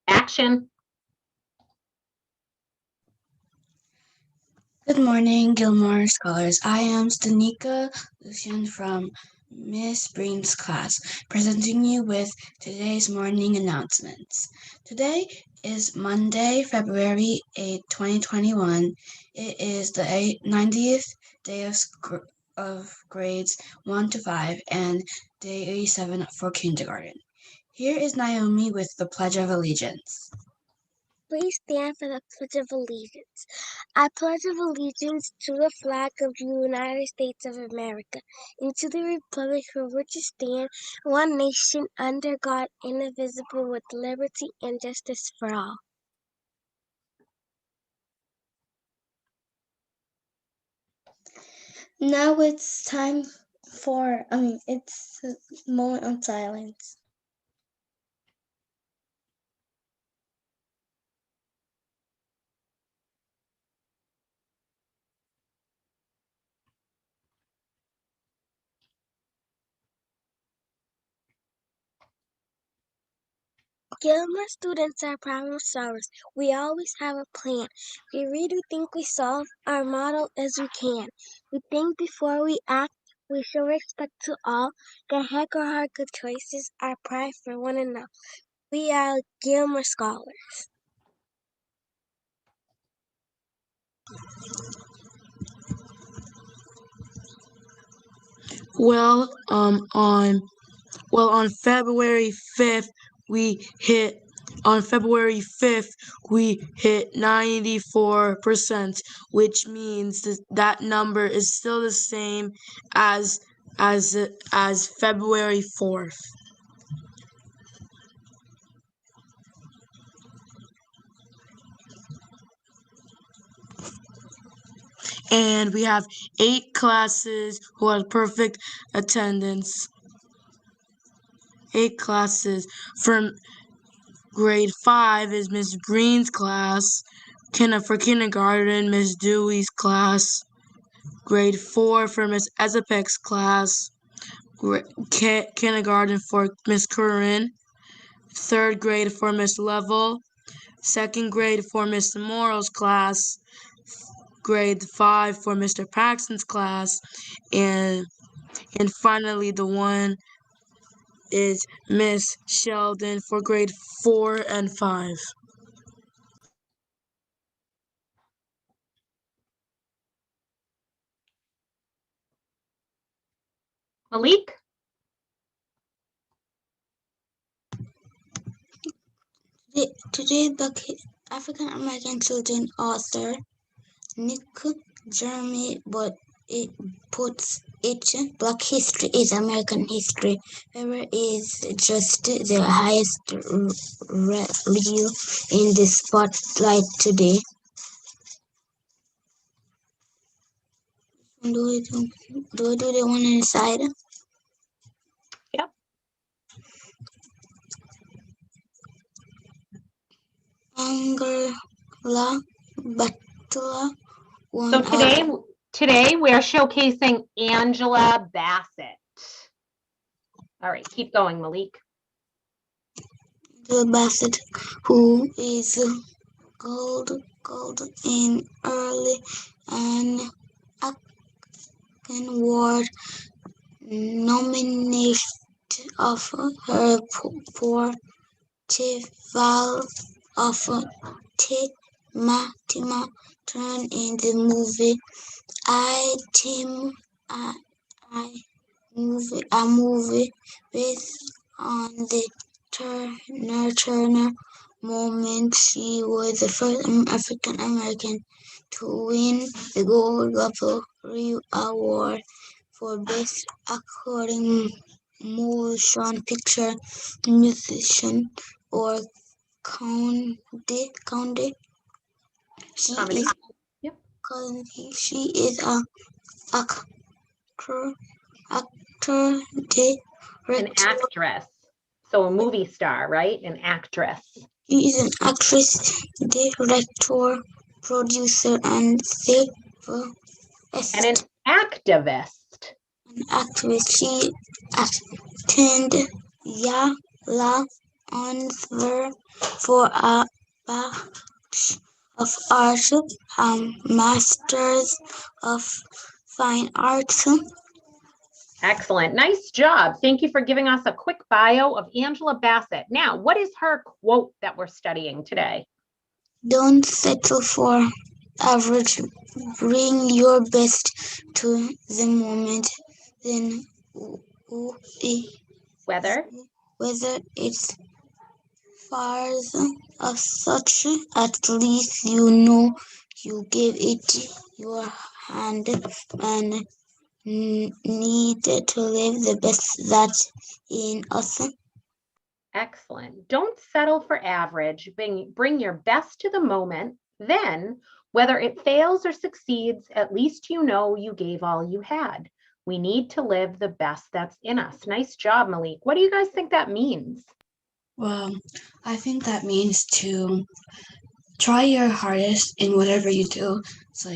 Action. Good morning, Gilmore scholars. I am Stanika Lucian from Miss BREEN's class, presenting you with today's morning announcements. Today is Monday, February 8, 2021. It is the 90th day of grades 1 to 5 and day 87 for kindergarten. Here is Naomi with the Pledge of Allegiance. Please stand for the Pledge of Allegiance. I pledge allegiance to the flag of the United States of America and to the republic for which it stands, one nation under God, indivisible, with liberty and justice for all. Now it's time for, it's a moment of silence. Gilmore students are problem solvers. We always have a plan. We read, we think, we solve. Our motto is we can. We think before we act. We show respect to all. Good head or heart, good choices. Our pride for one and all. We are Gilmore scholars. On February 5th, we hit 94%, which means that number is still the same as February 4th. And we have 8 classes who had perfect attendance. 8 classes. From grade 5 is Miss Breen's class. For kindergarten, Miss Dewey's class. Grade 4 for Miss Ezepek's class. Kindergarten for Miss Curran. 3rd grade for Miss Level. 2nd grade for Miss Morrow's class. Grade 5 for Mr. Paxton's class, and finally the one is Miss Sheldon for grade 4 and 5. Malik? Today, the African American children author Nick Jeremy, but it puts it Black history is American history. Whoever is just the highest review in the spotlight today. Do we do the one inside? Yep. Angela Butler. So today we are showcasing Angela Bassett. All right, keep going, Malik. Angela Bassett, who is gold in early and award nominated of her portrayal of Tima Turner in the movie a movie based on the Turner moment. She was the first African American to win the Gold Globe Award for Best According Motion Picture Musician or County. She is an actor, an actress. So a movie star, right? An actress. She is an actress, director, producer, and an activist. She attended Yale answer for a Bachelor of Arts, Masters of Fine Arts. Excellent. Nice job. Thank you for giving us a quick bio of Angela Bassett. Now, what is her quote that we're studying today? Don't settle for average. Bring your best to the moment. Then, Whether whether it's fars as such, at least you know you gave it your hand and need to live the best that's in us. excellent. Don't settle for average. Bring your best to the moment. Then, whether it fails or succeeds, at least you know you gave all you had. We need to live the best that's in us. Nice job, Malik. What do you guys think that means? Well, I think that means to try your hardest in whatever you do. So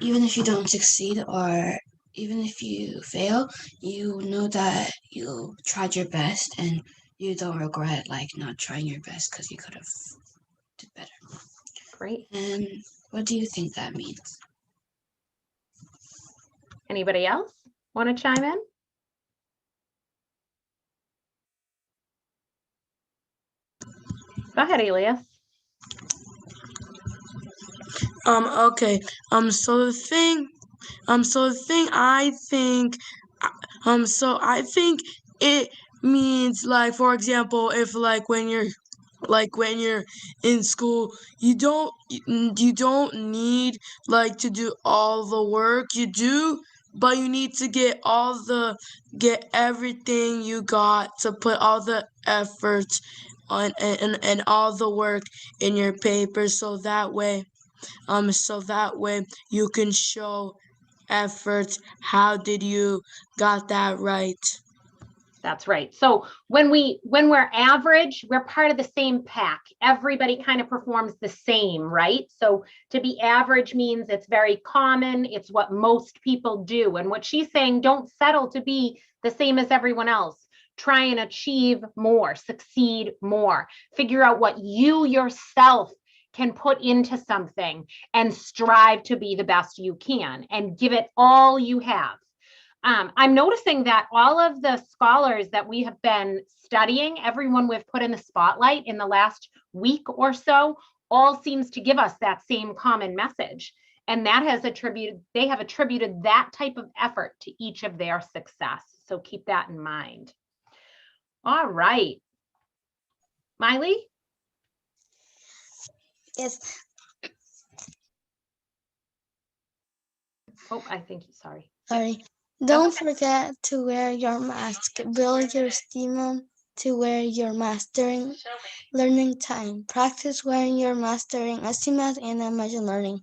even if you don't succeed or even if you fail, you know that you tried your best and you don't regret like not trying your best because you could have did better. Great. And what do you think that means? Anybody else want to chime in? Go ahead, Elias. Okay. So the thing I think, so I think it means like, for example, if like when you're in school, you don't need like to do all the work you do, but you need to get everything you got to put all the effort on and all the work in your paper so that way you can show effort. How did you got that right? That's right. So when we're average, we're part of the same pack. Everybody kind of performs the same, right? So to be average means it's very common. It's what most people do. And what she's saying, don't settle to be the same as everyone else. Try and achieve more, succeed more. Figure out what you yourself can put into something and strive to be the best you can and give it all you have. I'm noticing that all of the scholars that we have been studying, everyone we've put in the spotlight in the last week or so, all seems to give us that same common message. And they have attributed that type of effort to each of their success. So keep that in mind. All right. Miley? Yes. Oh, I think, sorry. Sorry. Don't forget to wear your mask. Build your steam to wear your mastering learning time. Practice wearing your mastering estimates and imagine learning.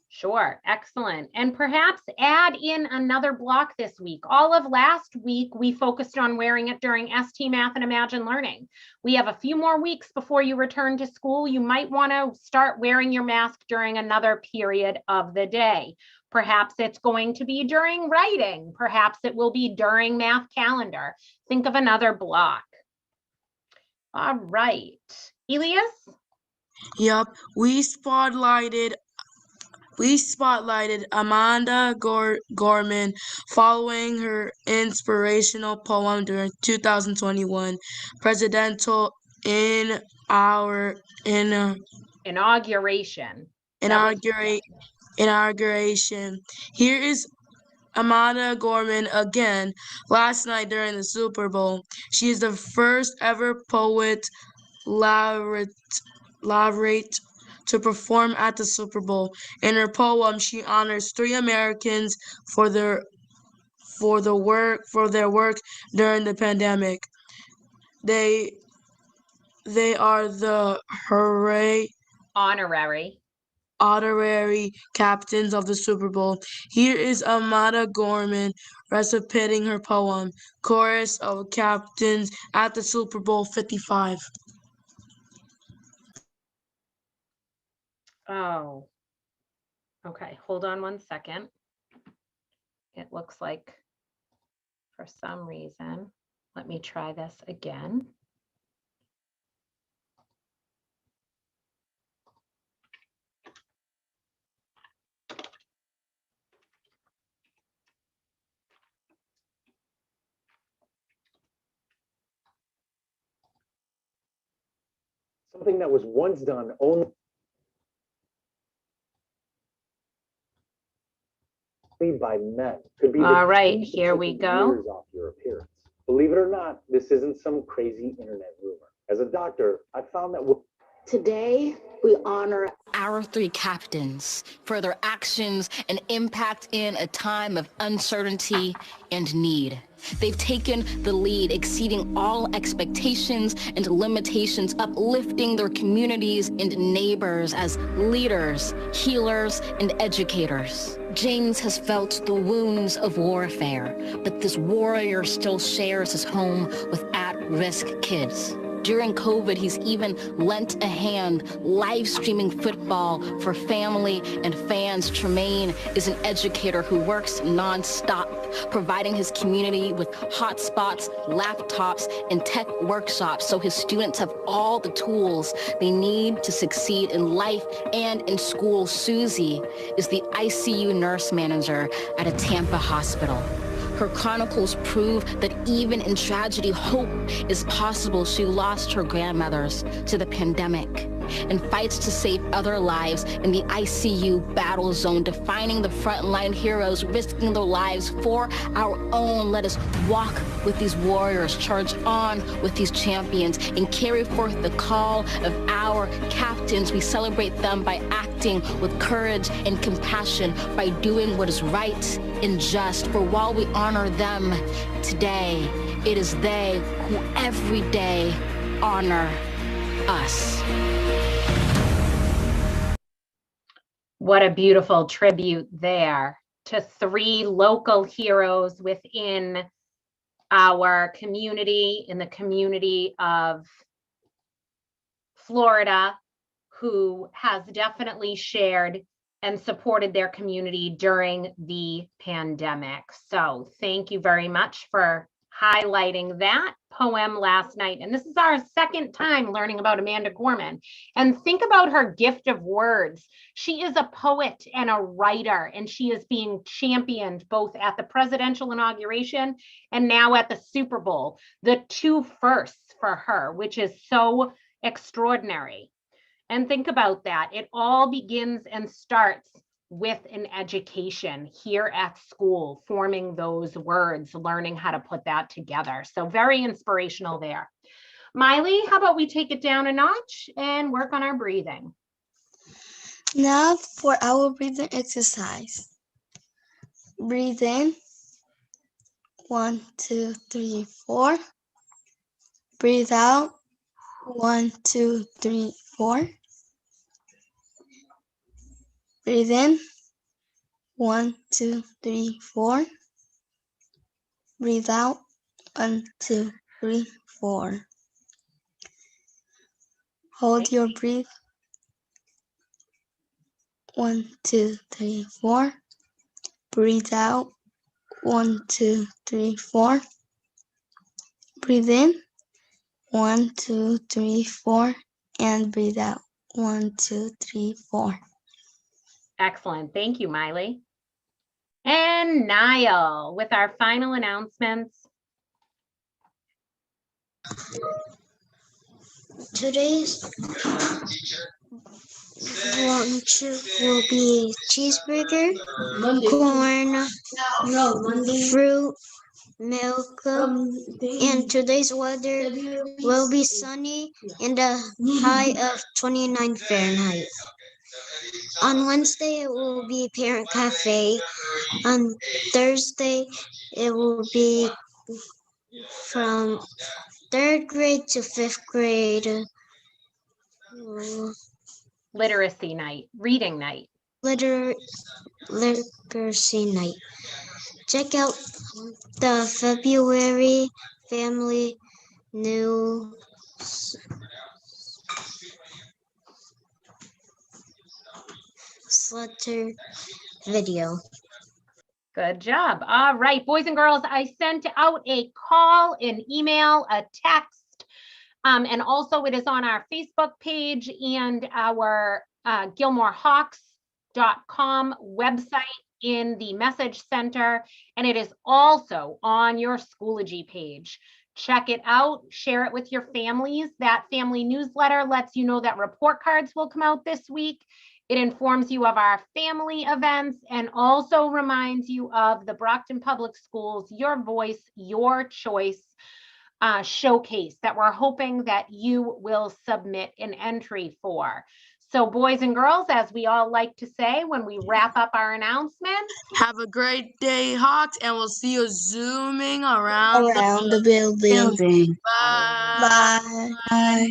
Sure, excellent. And perhaps add in another block this week. All of last week, we focused on wearing it during ST Math and Imagine Learning. We have a few more weeks before you return to school. You might want to start wearing your mask during another period of the day. Perhaps it's going to be during writing. Perhaps it will be during math calendar. Think of another block. All right. Elias? Yep, we spotlighted Amanda Gorman following her inspirational poem during 2021 presidential Inauguration. Inauguration. Here is Amanda Gorman again last night during the Super Bowl. She is the first ever poet laureate to perform at the Super Bowl. In her poem, she honors 3 Americans for their work during the pandemic. They are the honorary captains of the Super Bowl. Here is Amanda Gorman reciting her poem, Chorus of Captains at the Super Bowl 55. Oh, okay. Hold on one second. It looks like for some reason, let me try this again. something that was once done only by men could be All the right, key to here we taking go. years off your appearance. Believe it or not, this isn't some crazy internet rumor. As a doctor, I found that today we honor our three captains for their actions and impact in a time of uncertainty and need. They've taken the lead, exceeding all expectations and limitations, uplifting their communities and neighbors as leaders, healers, and educators. James has felt the wounds of warfare, but this warrior still shares his home with at-risk kids. During COVID, he's even lent a hand live streaming football for family and fans. Tremaine is an educator who works nonstop, providing his community with hotspots, laptops, and tech workshops so his students have all the tools they need to succeed in life and in school. Susie is the ICU nurse manager at a Tampa hospital. Her chronicles prove that even in tragedy, hope is possible. She lost her grandmothers to the pandemic and fights to save other lives in the ICU battle zone, defining the frontline heroes, risking their lives for our own. Let us walk with these warriors, charge on with these champions, and carry forth the call of our captains. We celebrate them by acting with courage and compassion, by doing what is right and just. For while we honor them today, it is they who every day honor us. What a beautiful tribute there to three local heroes within our community, in the community of Florida, who has definitely shared and supported their community during the pandemic. So thank you very much for highlighting that poem last night. And this is our second time learning about Amanda Gorman. And think about her gift of words. She is a poet and a writer, and she is being championed both at the presidential inauguration and now at the Super Bowl, the two firsts for her, which is so extraordinary. And think about that. It all begins and starts with an education here at school, forming those words, learning how to put that together. So very inspirational there. Miley, how about we take it down a notch and work on our breathing? Now for our breathing exercise. Breathe in. 1, 2, 3, 4. Breathe out. 1, 2, 3, 4. Breathe in. 1, 2, 3, 4. Breathe out. 1, 2, 3, 4. Hold your breath. 1, 2, 3, 4. Breathe out. 1, 2, 3, 4. Breathe in. 1, 2, 3, 4. And breathe out. 1, 2, 3, 4. Excellent. Thank you, Miley. And Niall with our final announcements. Today's lunch will be cheeseburger, corn, fruit, milk, and today's weather will be sunny and a high of 29 Fahrenheit. On Wednesday, it will be parent cafe. On Thursday, it will be from 3rd grade to 5th grade. Literacy night, reading night. Literacy night. Check out the February family newsletter video. Good job. All right, boys and girls, I sent out a call, an email, a text, and also it is on our Facebook page and our GilmoreHawks.com website in the message center, and it is also on your Schoology page. Check it out, share it with your families. That family newsletter lets you know that report cards will come out this week. It informs you of our family events and also reminds you of the Brockton Public Schools Your Voice, Your Choice showcase that we're hoping that you will submit an entry for. So boys and girls, as we all like to say when we wrap up our announcements, have a great day, Hawks, and we'll see you zooming around Around the building. Bye. Bye. Bye.